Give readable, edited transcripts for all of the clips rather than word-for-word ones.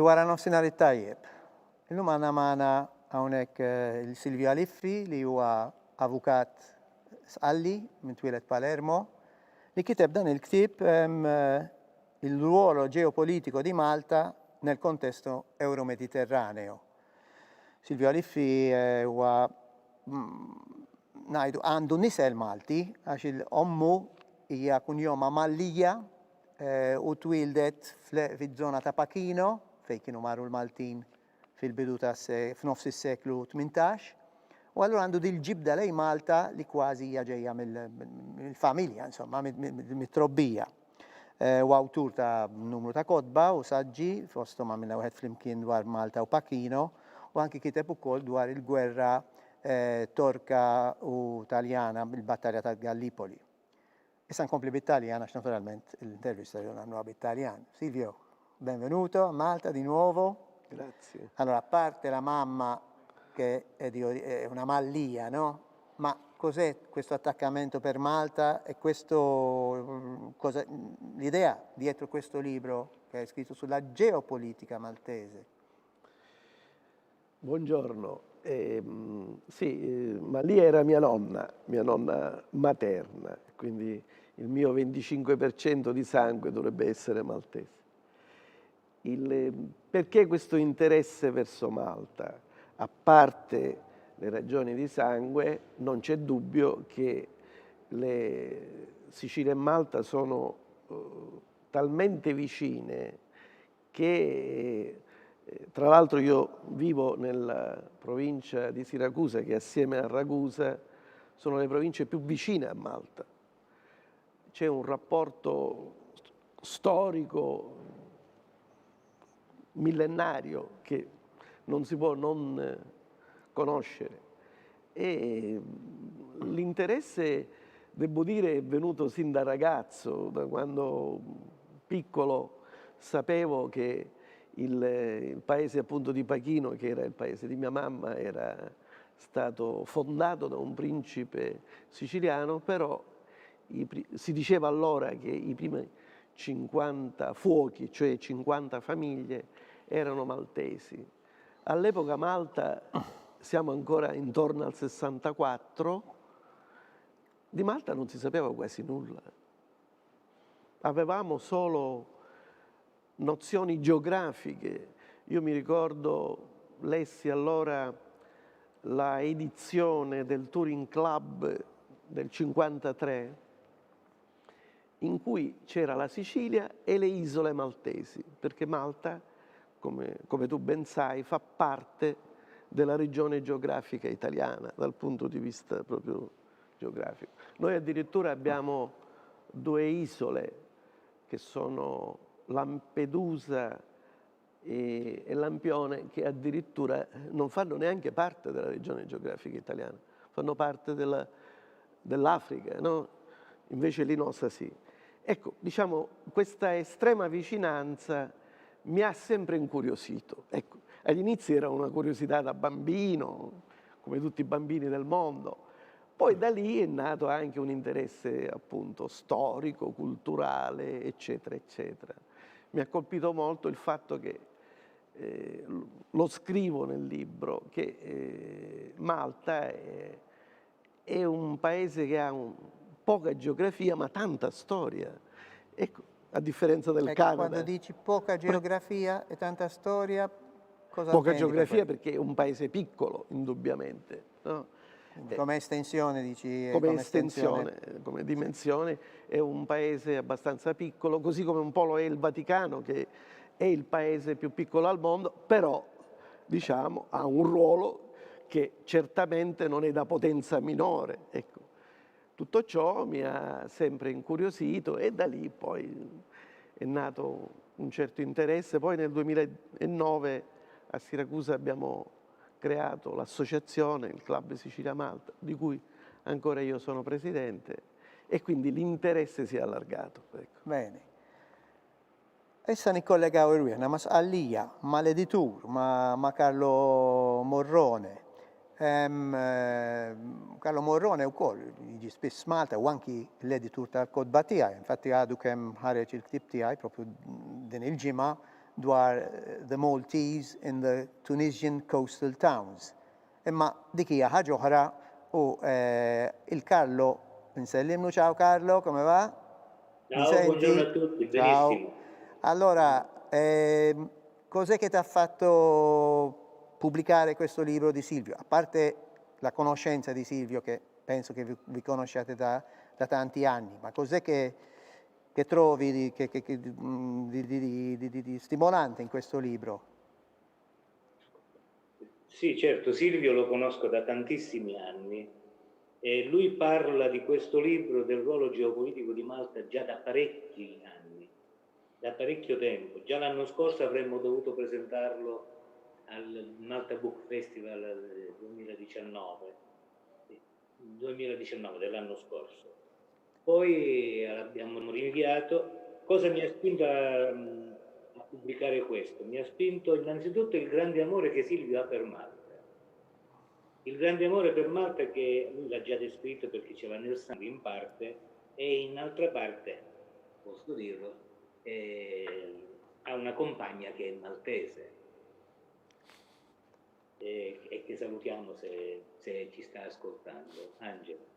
Wara nofsinhar it-tajjeb. Illum għandna magħna hawnhekk il-Silvio Aliffi li huwa avukat sqalli minn Twilet Palermo li kiteb dan il-ktieb il ruolo ġeopolitico di Malta nel contesto euromediterraneo. Silvio Aliffi huwa ngħidu għandu nisel Malti għax il-ommu hija kunjoma Mallija u twildet fiż-żona ta' Pachino fejn kienu marru l-Maltin fil-bidu f'nofs is-seklu 18, u allura għandu dil-ġibda lejn Malta li kważi hija ġejja mill-familja, insomma, mit-trobbija. U awtur ta' numru ta' kotba u saġġi fosthom għamilna wieħed flimkien dwar Malta u Pachino, u anki kiteb ukoll dwar il-gwerra Torka u Taljana bil-battalja ta' Gallipoli. Issa nkompli bit-Taljan għax naturalment l-intervista li nagħmluha bit-Taljan. Silvio, benvenuto a Malta di nuovo. Grazie. Allora, a parte la mamma che è una Mallija, no? Ma cos'è questo attaccamento per Malta e l'idea dietro questo libro che hai scritto sulla geopolitica maltese? Buongiorno. Sì, Mallija era mia nonna materna, quindi il mio 25% di sangue dovrebbe essere maltese. Perché questo interesse verso Malta? A parte le ragioni di sangue, non c'è dubbio che Sicilia e Malta sono talmente vicine che, tra l'altro, io vivo nella provincia di Siracusa, che assieme a Ragusa sono le province più vicine a Malta. C'è un rapporto storico millenario che non si può non conoscere, e l'interesse, devo dire, è venuto sin da ragazzo, da quando piccolo sapevo che il paese appunto di Pachino, che era il paese di mia mamma, era stato fondato da un principe siciliano, però si diceva allora che i primi 50 fuochi, cioè 50 famiglie, erano maltesi. All'epoca Malta, siamo ancora intorno al 64, di Malta non si sapeva quasi nulla. Avevamo solo nozioni geografiche. Io mi ricordo, lessi allora la edizione del Touring Club del 53, in cui c'era la Sicilia e le isole maltesi, perché Malta, come tu ben sai, fa parte della regione geografica italiana, dal punto di vista proprio geografico. Noi addirittura abbiamo due isole, che sono Lampedusa e Lampione, che addirittura non fanno neanche parte della regione geografica italiana, fanno parte dell'Africa, no? Invece Linosa sì. Ecco, diciamo, questa estrema vicinanza mi ha sempre incuriosito. Ecco, agli inizi era una curiosità da bambino, come tutti i bambini del mondo. Poi da lì è nato anche un interesse appunto storico, culturale, eccetera, eccetera. Mi ha colpito molto il fatto che, lo scrivo nel libro, che Malta è un paese che ha poca geografia ma tanta storia, ecco, a differenza del Canada. Quando dici poca geografia e tanta storia, cosa poca intendi geografia perché è un paese piccolo, indubbiamente, no? Come estensione dici? Come estensione, come dimensione, è un paese abbastanza piccolo, così come un po' lo è il Vaticano, che è il paese più piccolo al mondo, però diciamo ha un ruolo che certamente non è da potenza minore, ecco. Tutto ciò mi ha sempre incuriosito e da lì poi è nato un certo interesse. Poi nel 2009 a Siracusa abbiamo creato l'associazione, il Club Sicilia-Malta, di cui ancora io sono presidente, e quindi l'interesse si è allargato. Ecco. Bene. Issa nikkollegaw irwieħna ma sqallija, ma l-editur, ma Carlo Morrone. Carlo Morrone wkoll jiġi spiss Malta u anki l-editur tal-kodba tiegħi. Infatti għadu kemm ħareġ il-ktieb tiegħi propju din il-ġimgħa dwar the Maltese in the Tunisian coastal towns. Imma dik hija ħaġa oħra u il-Karlo nsellimnu. Ciao Carlo, come va? Mi Ciao, senti? buongiorno a tutti, Ciao. benissimo. Allora, cos'è che ti ha fatto pubblicare questo libro di Silvio? A parte la conoscenza di Silvio, che penso che vi conosciate da tanti anni, ma cos'è che trovi di stimolante in questo libro? Sì, certo, Silvio lo conosco da tantissimi anni e lui parla di questo libro, del ruolo geopolitico di Malta, già da parecchi anni, da parecchio tempo. Già l'anno scorso avremmo dovuto presentarlo al Malta Book Festival 2019 dell'anno scorso. Poi l'abbiamo rinviato. Cosa mi ha spinto a pubblicare questo? Mi ha spinto innanzitutto il grande amore che Silvio ha per Malta. Il grande amore per Malta che lui l'ha già descritto perché ce l'ha nel sangue in parte, e in altra parte, posso dirlo, ha una compagna che è maltese e che salutiamo se ci sta ascoltando, Angela.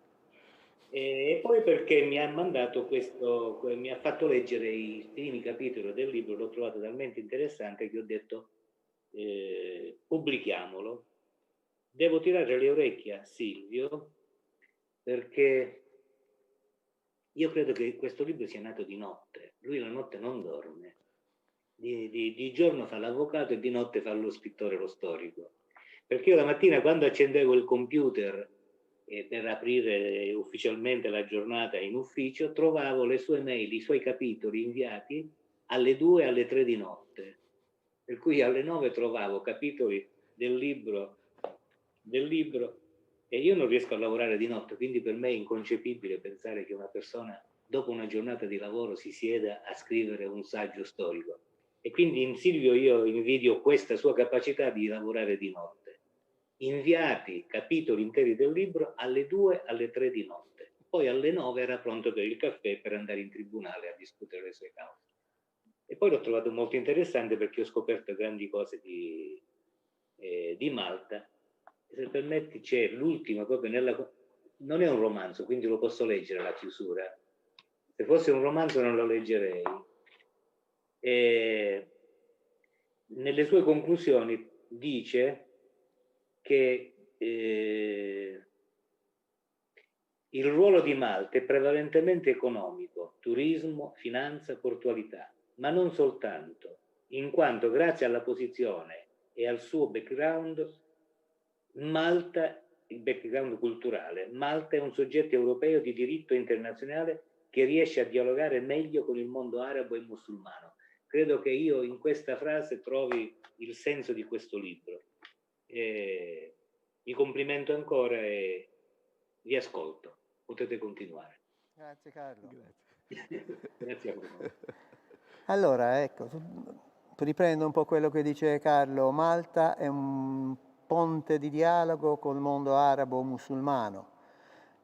E poi perché mi ha mandato questo, mi ha fatto leggere i primi capitoli del libro, l'ho trovato talmente interessante che ho detto pubblichiamolo. Devo tirare le orecchie a Silvio perché io credo che questo libro sia nato di notte. Lui la notte non dorme. Di giorno fa l'avvocato e di notte fa lo scrittore, lo storico. Perché io la mattina quando accendevo il computer per aprire ufficialmente la giornata in ufficio, trovavo le sue mail, i suoi capitoli inviati alle 2 e alle 3 di notte. Per cui alle 9 trovavo capitoli del libro e io non riesco a lavorare di notte, quindi per me è inconcepibile pensare che una persona dopo una giornata di lavoro si sieda a scrivere un saggio storico. E quindi in Silvio io invidio questa sua capacità di lavorare di notte. Inviati capitoli interi del libro alle 2, alle 3 di notte. Poi alle 9 era pronto per il caffè per andare in tribunale a discutere le sue cause. E poi l'ho trovato molto interessante perché ho scoperto grandi cose di Malta. Se permetti, c'è l'ultimo, proprio non è un romanzo, quindi lo posso leggere alla chiusura. Se fosse un romanzo non lo leggerei. Nelle sue conclusioni dice che il ruolo di Malta è prevalentemente economico, turismo, finanza, portualità, ma non soltanto, in quanto grazie alla posizione e al suo background, il background culturale, Malta è un soggetto europeo di diritto internazionale che riesce a dialogare meglio con il mondo arabo e musulmano. Credo che io in questa frase trovi il senso di questo libro. Vi complimento ancora e vi ascolto. Potete continuare. Grazie Carlo. Grazie a voi. Allora, ecco, riprendo un po' quello che dice Carlo. Malta è un ponte di dialogo col mondo arabo-musulmano.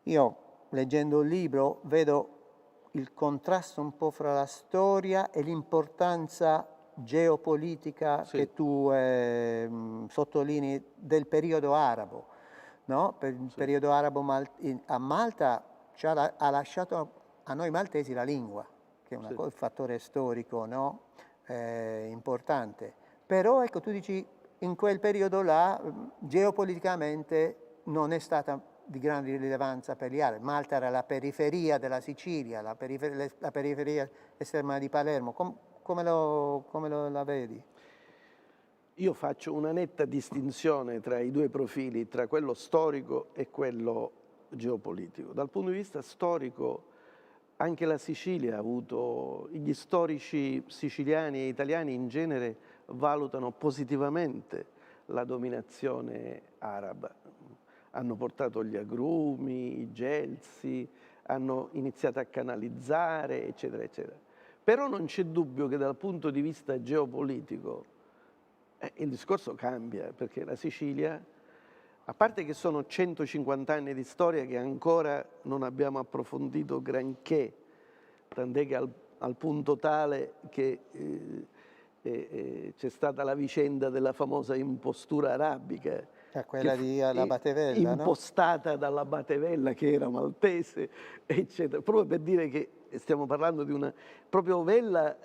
Io, leggendo il libro, vedo il contrasto un po' fra la storia e l'importanza geopolitica che tu sottolinei del periodo arabo, no? Il periodo arabo a Malta ha lasciato a noi maltesi la lingua, che è un fattore storico, no? Importante. Però ecco, tu dici in quel periodo là geopoliticamente non è stata di grande rilevanza per gli arabi. Malta era la periferia della Sicilia, la periferia esterna di Palermo. Come la vedi? Io faccio una netta distinzione tra i due profili, tra quello storico e quello geopolitico. Dal punto di vista storico, anche la Sicilia ha avuto, gli storici siciliani e italiani in genere valutano positivamente la dominazione araba. Hanno portato gli agrumi, i gelsi, hanno iniziato a canalizzare, eccetera, eccetera. Però non c'è dubbio che dal punto di vista geopolitico il discorso cambia, perché la Sicilia, a parte che sono 150 anni di storia che ancora non abbiamo approfondito granché, tant'è che al punto tale che c'è stata la vicenda della famosa impostura arabica, Cioè quella che di Abate Vella, no? impostata dall'Abate Vella, che era maltese, eccetera. Proprio per dire che stiamo parlando di una... Proprio Vella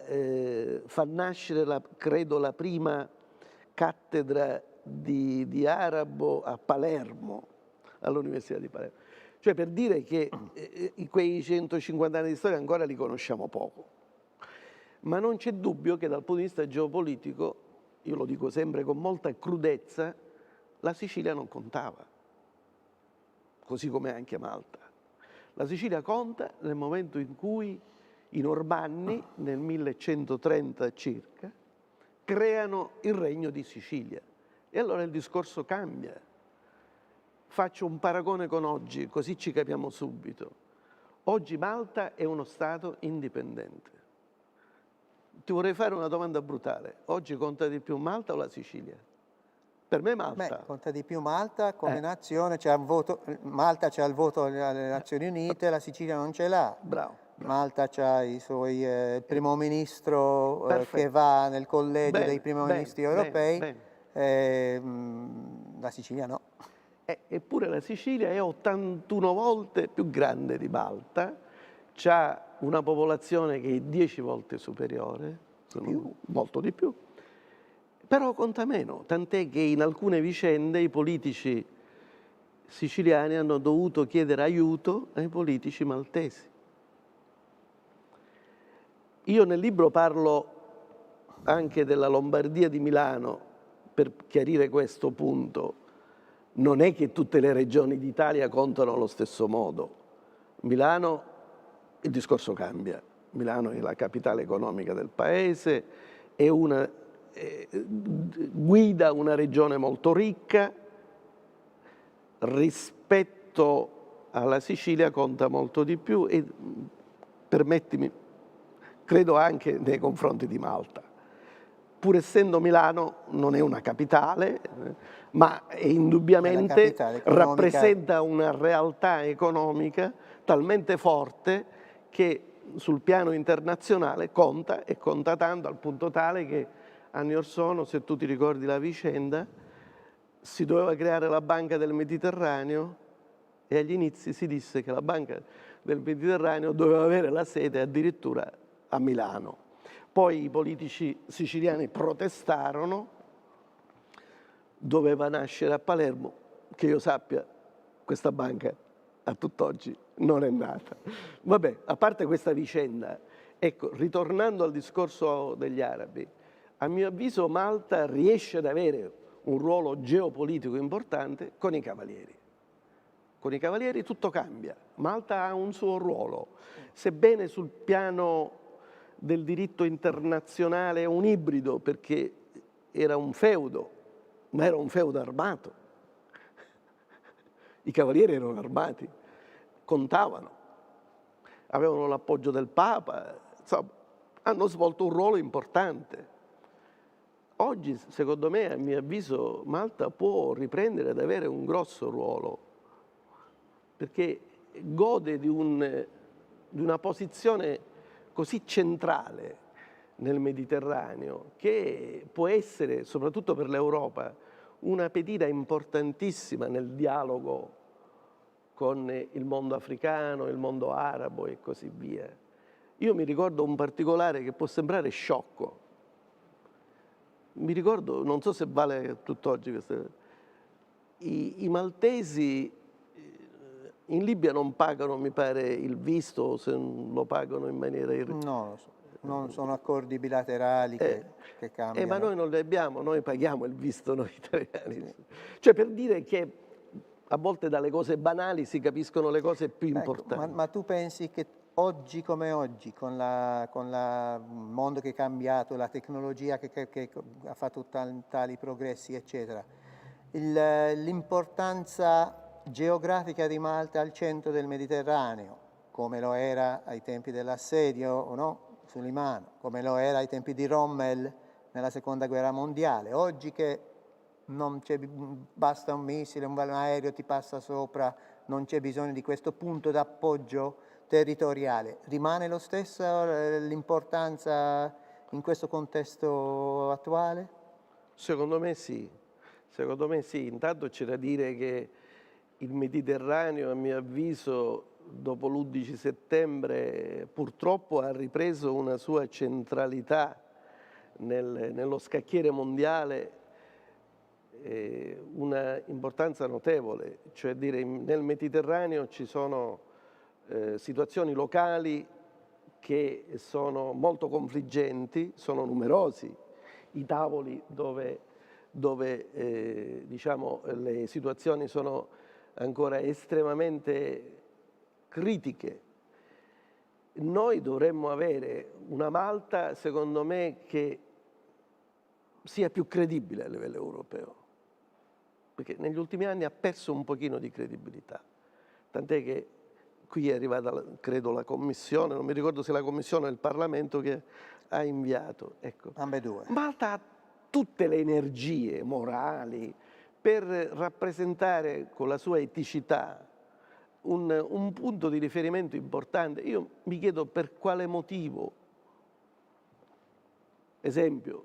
fa nascere, credo, la prima cattedra di arabo a Palermo, all'Università di Palermo. Cioè per dire che quei 150 anni di storia ancora li conosciamo poco. Ma non c'è dubbio che dal punto di vista geopolitico, io lo dico sempre con molta crudezza, la Sicilia non contava, così come anche Malta. La Sicilia conta nel momento in cui i Normanni, nel 1130 circa, creano il Regno di Sicilia. E allora il discorso cambia. Faccio un paragone con oggi, così ci capiamo subito. Oggi Malta è uno Stato indipendente. Ti vorrei fare una domanda brutale. Oggi conta di più Malta o la Sicilia? Per me Malta. Beh, conta di più Malta come nazione, c'è un voto, Malta c'ha il voto alle Nazioni Unite, la Sicilia non ce l'ha. Bravo. Malta c'ha i suoi primo ministro Perfetto. che va nel collegio Bene, dei primi bene, ministri europei, bene. La Sicilia no. Eppure la Sicilia è 81 volte più grande di Malta, ha una popolazione che è 10 volte superiore, molto di più, però conta meno, tant'è che in alcune vicende i politici siciliani hanno dovuto chiedere aiuto ai politici maltesi. Io nel libro parlo anche della Lombardia di Milano per chiarire questo punto. Non è che tutte le regioni d'Italia contano allo stesso modo. Milano, il discorso cambia. Milano è la capitale economica del paese, guida una regione molto ricca, rispetto alla Sicilia conta molto di più e, permettimi, credo anche nei confronti di Malta. Pur essendo Milano non è una capitale, ma indubbiamente rappresenta una realtà economica talmente forte che sul piano internazionale conta e conta tanto, al punto tale che anni or sono, se tu ti ricordi la vicenda, si doveva creare la Banca del Mediterraneo e agli inizi si disse che la Banca del Mediterraneo doveva avere la sede addirittura a Milano. Poi i politici siciliani protestarono, doveva nascere a Palermo, che io sappia questa banca a tutt'oggi non è nata. Vabbè, a parte questa vicenda, ecco, ritornando al discorso degli arabi, a mio avviso Malta riesce ad avere un ruolo geopolitico importante con i cavalieri. Con i cavalieri tutto cambia, Malta ha un suo ruolo, sebbene sul piano del diritto internazionale è un ibrido perché era un feudo, ma era un feudo armato. I cavalieri erano armati, contavano, avevano l'appoggio del Papa, insomma, hanno svolto un ruolo importante. Oggi, secondo me, a mio avviso, Malta può riprendere ad avere un grosso ruolo, perché gode di una posizione così centrale nel Mediterraneo che può essere, soprattutto per l'Europa, una pedina importantissima nel dialogo con il mondo africano, il mondo arabo e così via. Io mi ricordo un particolare che può sembrare sciocco. Mi ricordo, non so se vale tutt'oggi questo, i maltesi in Libia non pagano, mi pare, il visto, o se lo pagano in maniera No, lo so. Non sono accordi bilaterali che cambiano. Ma noi non li abbiamo, noi paghiamo il visto noi italiani. Sì. Cioè per dire che a volte dalle cose banali si capiscono le cose più importanti. Ma tu pensi che oggi come oggi, con il mondo che è cambiato, la tecnologia che ha fatto tali progressi, eccetera, l'importanza geografica di Malta al centro del Mediterraneo, come lo era ai tempi dell'assedio o no? Sulimano, come lo era ai tempi di Rommel nella seconda guerra mondiale. Oggi che non c'è, basta un missile, un aereo ti passa sopra, non c'è bisogno di questo punto d'appoggio territoriale. Rimane lo stesso l'importanza in questo contesto attuale? Secondo me sì, Intanto c'è da dire che il Mediterraneo, a mio avviso, dopo l'11 settembre, purtroppo ha ripreso una sua centralità nello scacchiere mondiale, una importanza notevole, cioè dire nel Mediterraneo ci sono situazioni locali che sono molto confliggenti, sono numerosi i tavoli dove diciamo, le situazioni sono ancora estremamente critiche. Noi dovremmo avere una Malta, secondo me, che sia più credibile a livello europeo, perché negli ultimi anni ha perso un pochino di credibilità, tant'è che qui è arrivata, credo, la Commissione, non mi ricordo se la Commissione o il Parlamento che ha inviato. Ecco. Ambedue. Malta ha tutte le energie morali per rappresentare con la sua eticità un punto di riferimento importante. Io mi chiedo per quale motivo. Esempio,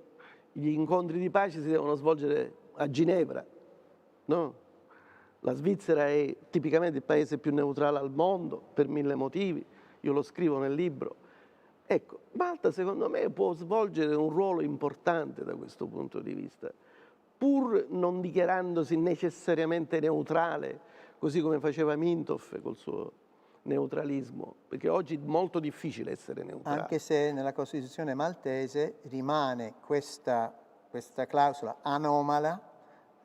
gli incontri di pace si devono svolgere a Ginevra, no? La Svizzera è tipicamente il paese più neutrale al mondo per 1000 motivi, io lo scrivo nel libro. Ecco, Malta secondo me può svolgere un ruolo importante da questo punto di vista, pur non dichiarandosi necessariamente neutrale, così come faceva Mintoff col suo neutralismo, perché oggi è molto difficile essere neutrali. Anche se nella Costituzione maltese rimane questa clausola anomala,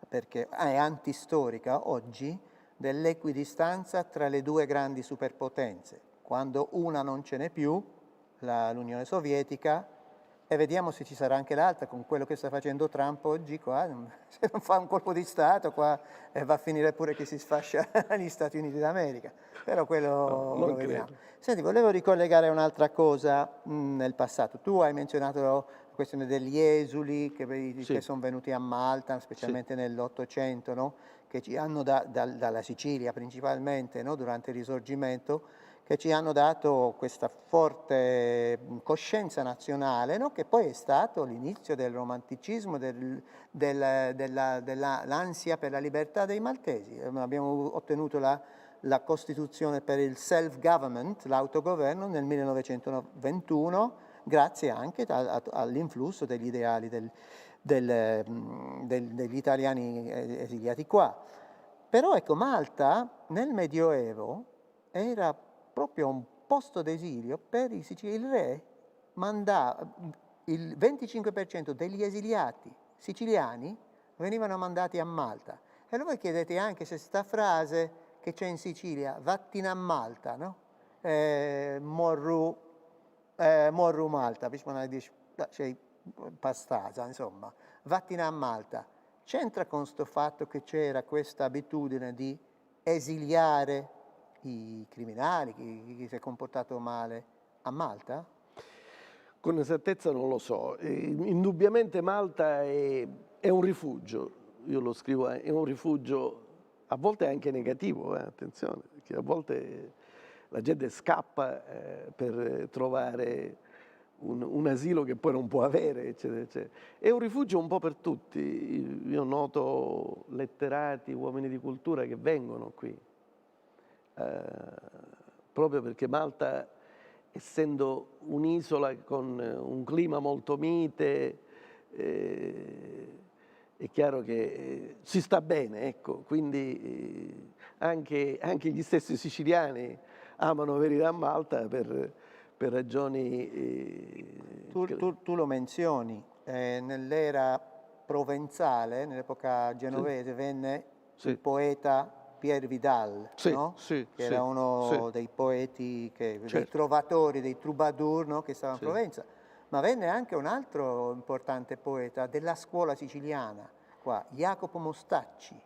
perché è antistorica oggi, dell'equidistanza tra le due grandi superpotenze. Quando una non ce n'è più, l'Unione Sovietica, e vediamo se ci sarà anche l'altra con quello che sta facendo Trump oggi qua, se non fa un colpo di Stato qua va a finire pure che si sfascia gli Stati Uniti d'America, però quello non lo vediamo. credo. Senti, volevo ricollegare un'altra cosa nel passato. Tu hai menzionato la questione degli esuli che sono venuti a Malta, specialmente nell'Ottocento, no? Che ci hanno dalla Sicilia principalmente, no? Durante il Risorgimento, che ci hanno dato questa forte coscienza nazionale, no? Che poi è stato l'inizio del romanticismo, dell'ansia per la libertà dei maltesi. Abbiamo ottenuto la Costituzione per il self-government, l'autogoverno, nel 1921, grazie anche all'influsso degli ideali degli italiani esiliati qua. Però ecco, Malta nel Medioevo era proprio un posto d'esilio per i siciliani. Il re mandava il 25% degli esiliati siciliani venivano mandati a Malta. E allora voi chiedete anche se sta frase che c'è in Sicilia, vattina a Malta, no? Morru Malta, c'è pastasa, insomma, vattina a Malta. C'entra con sto fatto che c'era questa abitudine di esiliare i criminali, chi si è comportato male a Malta? Con esattezza non lo so. Indubbiamente Malta è un rifugio, io lo scrivo, è un rifugio a volte anche negativo, attenzione, perché a volte la gente scappa per trovare un asilo che poi non può avere, eccetera, eccetera. È un rifugio un po' per tutti. Io noto letterati, uomini di cultura che vengono qui, proprio perché Malta, essendo un'isola con un clima molto mite, è chiaro che si sta bene, ecco, quindi anche gli stessi siciliani amano venire a Malta per ragioni... Tu lo menzioni, nell'era provenzale, nell'epoca genovese, venne il poeta Pierre Vidal, no? Che era uno dei poeti, dei trovatori, dei troubadour, no? Che stava in Provenza. Ma venne anche un altro importante poeta della scuola siciliana, qua, Jacopo Mostacci,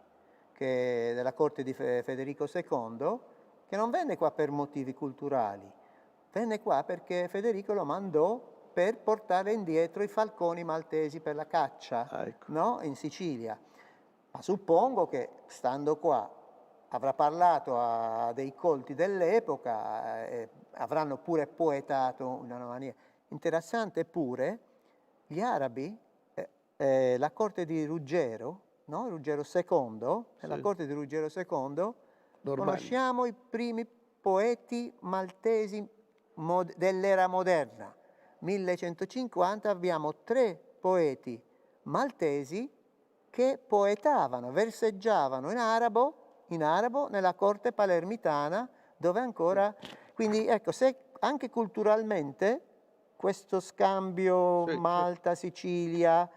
che della corte di Federico II, che non venne qua per motivi culturali, venne qua perché Federico lo mandò per portare indietro i falconi maltesi per la caccia, no? In Sicilia. Ma suppongo che, stando qua, avrà parlato a dei colti dell'epoca, avranno pure poetato in una maniera. Interessante pure gli arabi, la corte di Ruggero, no? Ruggero II, nella Sì. corte di Ruggero II, Normanni. conosciamo i primi poeti maltesi dell'era moderna. 1150 abbiamo 3 poeti maltesi che poetavano, verseggiavano in arabo nella corte palermitana, dove ancora... Quindi ecco, se anche culturalmente questo scambio Sì, Malta, Sicilia,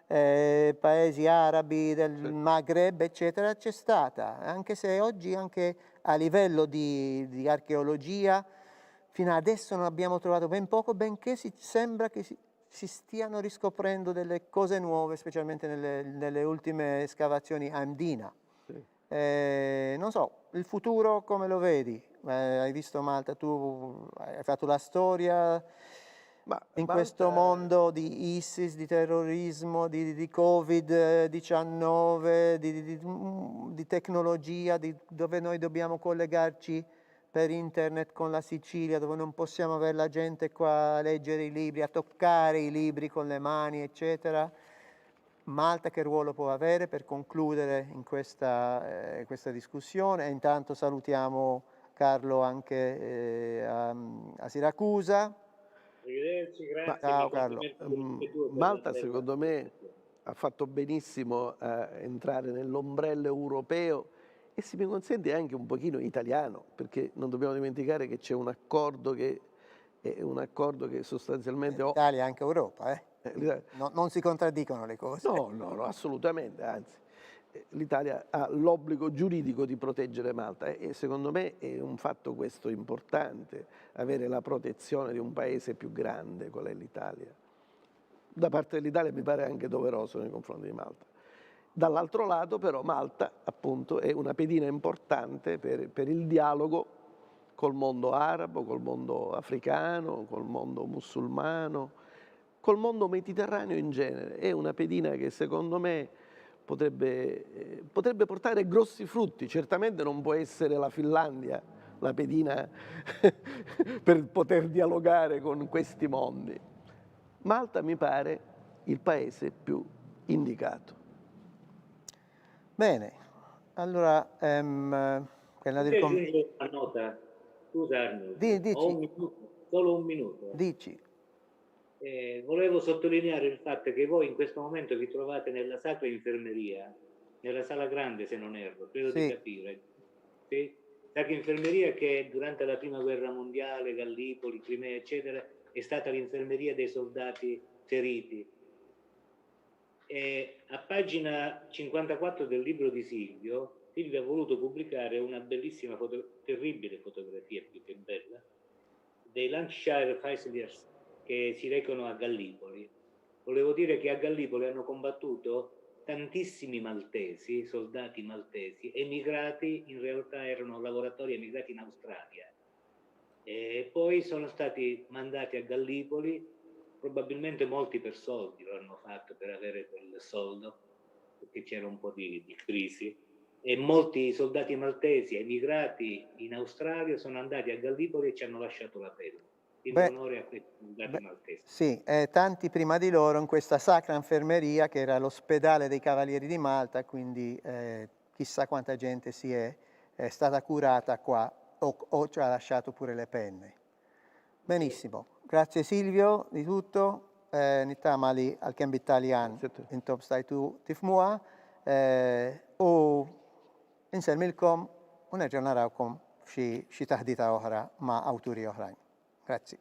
paesi arabi del Maghreb, eccetera, c'è stata, anche se oggi anche a livello di archeologia fino adesso non abbiamo trovato ben poco, benché sembra che si stiano riscoprendo delle cose nuove, specialmente nelle ultime escavazioni a Mdina. sì. Non so, il futuro come lo vedi? Hai visto Malta, tu hai fatto la storia Ma in Malta- questo mondo di ISIS, di terrorismo, di Covid-19, di tecnologia, dove noi dobbiamo collegarci per internet con la Sicilia, dove non possiamo avere la gente qua a leggere i libri, a toccare i libri con le mani, eccetera. Malta che ruolo può avere per concludere in questa discussione? E intanto salutiamo Carlo anche a Siracusa. Arrivederci, grazie. Ciao, mi Carlo. complimento con tutti e due per Malta la bella secondo me presentazione. ha fatto benissimo a entrare nell'ombrello europeo e se mi consente anche un pochino italiano, perché non dobbiamo dimenticare che c'è un accordo che è un accordo che sostanzialmente Italia e anche Europa, l'Italia- non si contraddicono le cose. No, no, no, assolutamente, anzi, l'Italia ha l'obbligo giuridico di proteggere Malta e secondo me è un fatto questo importante, avere la protezione di un paese più grande qual è l'Italia. Da parte dell'Italia mi pare anche doveroso nei confronti di Malta. Dall'altro lato però Malta appunto è una pedina importante per il dialogo col mondo arabo, col mondo africano, col mondo musulmano, col mondo mediterraneo in genere. È una pedina che secondo me potrebbe portare grossi frutti. Certamente non può essere la Finlandia la pedina per poter dialogare con questi mondi. Malta mi pare il paese più indicato. Bene, allora, prima Potrei del aggiungere una nota? Scusa Arnold, ho dici, un minuto, solo un minuto. dici. Volevo sottolineare il fatto che voi in questo momento vi trovate nella Sacra Infermeria, nella Sala Grande se non erro, credo di Sì. capire. Sì? Sacra Infermeria che durante la Prima Guerra Mondiale, Gallipoli, Crimea, eccetera, è stata l'infermeria dei soldati feriti. A pagina 54 del libro di Silvio ha voluto pubblicare una bellissima, terribile fotografia, più che bella, dei Lancashire Fusiliers che si recano a Gallipoli. Volevo dire che a Gallipoli hanno combattuto tantissimi maltesi, soldati maltesi, emigrati, in realtà erano lavoratori emigrati in Australia. E poi sono stati mandati a Gallipoli, probabilmente molti per soldi lo hanno fatto, per avere quel soldo, perché c'era un po' di crisi, e molti soldati maltesi emigrati in Australia sono andati a Gallipoli e ci hanno lasciato la pelle, in Beh, onore a questi soldati maltesi. Sì, tanti prima di loro in questa Sacra Infermeria che era l'ospedale dei Cavalieri di Malta, quindi chissà quanta gente è stata curata qua o ci ha lasciato pure le penne. Benissimo, grazie Silvio di tutto. Nitamali al Camp Italian Grazie a te. in Top Stai tu Tifmua u inselmilkom u nerġgħu narawkom f'xi taħdita oħra ma' awturi oħrajn. Grazzi.